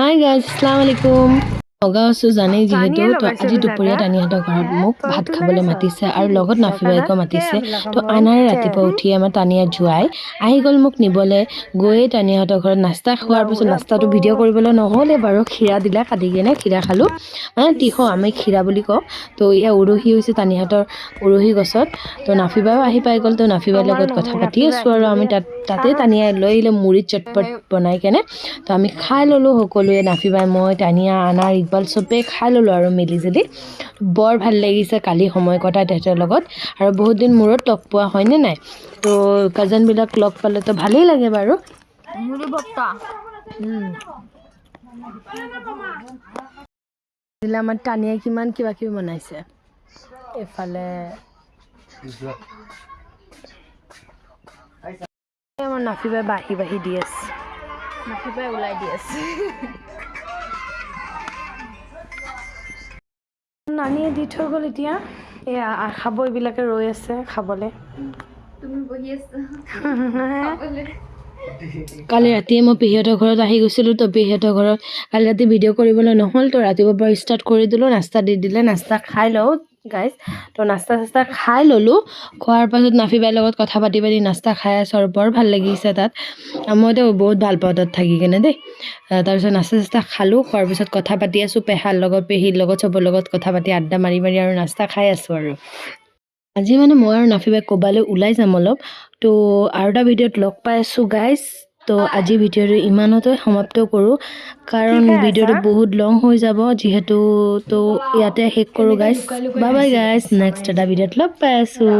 Hi guys, Assalamualaikum. August জানেই যিহেতু তো আজি দুপৰীয়া টানিহঁতৰ ঘৰত মোক ভাত খাবলৈ মাতিছে আৰু লগত নাফিবাইকো মাতিছে তো আনাৰে ৰাতিপুৱা উঠি আমাৰ টানিয়া জুৱাই আহি গ'ল মোক নিবলে গৈয়ে টানিহঁতৰ ঘৰত নাস্তা খোৱাৰ পিছত নাস্তাটো ভিডিঅ' কৰিবলৈ নহ'লে বাৰু খিৰা দিলা কাটি কেনে খিৰা খালো মানে তিখো আমি খিৰা বুলি কওঁ তো ইয়া উৰহি হৈছে টানিহঁতৰ উৰহি গছত তো নাফিবাইও আহি পাই গ'ল তো নাফিবাইৰ লগত কথা পাতি আছো আৰু আমি তাতে টানিয়া লৈ আহিলে মুড়ি চটপট বনাই কেনে তো আমি খাই ল'লো সকলোৱে নাফিবাই মই টানিয়া আনাৰ ইকবাল চবে খাই ল'লো আৰু মিলিজুলি বৰ ভাল লাগিছে কালি সময় কটাই তেহেঁতৰ লগত আৰু বহুত দিন মূৰত লগ পোৱা হয়নে নাই তো কাজনবিলাক লগ পালে তো ভালেই লাগে বাৰু আমাৰ টানিয়াই কিমান কিবা কিবি বনাইছে এফালে আমাৰ নাফিবাই বাঢ়ি বাঢ়ি দি আছে নাফিবাই ওলাই দি আছে নানিয়ে দি থৈ গ'ল এতিয়া এয়া খাব এইবিলাকে ৰৈ আছে খাবলৈ কালি ৰাতিয়ে মই পেহীহঁতৰ ঘৰত আহি গৈছিলোঁ তো পেহীহঁতৰ ঘৰত কালি ৰাতি ভিডিঅ' কৰিবলৈ নহ'ল তো ৰাতিপুৱাৰ পৰা ষ্টাৰ্ট কৰি দিলোঁ নাস্তা দি দিলে নাস্তা খাই লওঁ গাইজ তো নাস্তা চাস্তা খাই ল'লোঁ খোৱাৰ পাছত নাফিবাইৰ লগত কথা পাতি পাতি নাস্তা খাই আছোঁ আৰু বৰ ভাল লাগিছে তাত মইতো বহুত ভাল পাওঁ তাত থাকি কেনে দেই তাৰপিছত নাস্তা চাস্তা খালোঁ খোৱাৰ পিছত কথা পাতি আছোঁ পেহাৰ লগত পেহীৰ লগত চবৰ লগত কথা পাতি আড্ডা মাৰি মাৰি আৰু নাস্তা খাই আছোঁ আৰু আজি মানে মই আৰু নাফিবাই ক'বালৈ ওলাই যাম অলপ তো আৰু এটা ভিডিঅ'ত লগ পাই আছোঁ গাইজ তো আজি ভিডিঅ'টো ইমানতে সমাপ্ত কৰোঁ কাৰণ ভিডিঅ'টো বহুত লং হৈ যাব যিহেতু তো ইয়াতে শেষ কৰোঁ guys bye bye guys next এটা ভিডিঅ'ত লগ পাই আছোঁ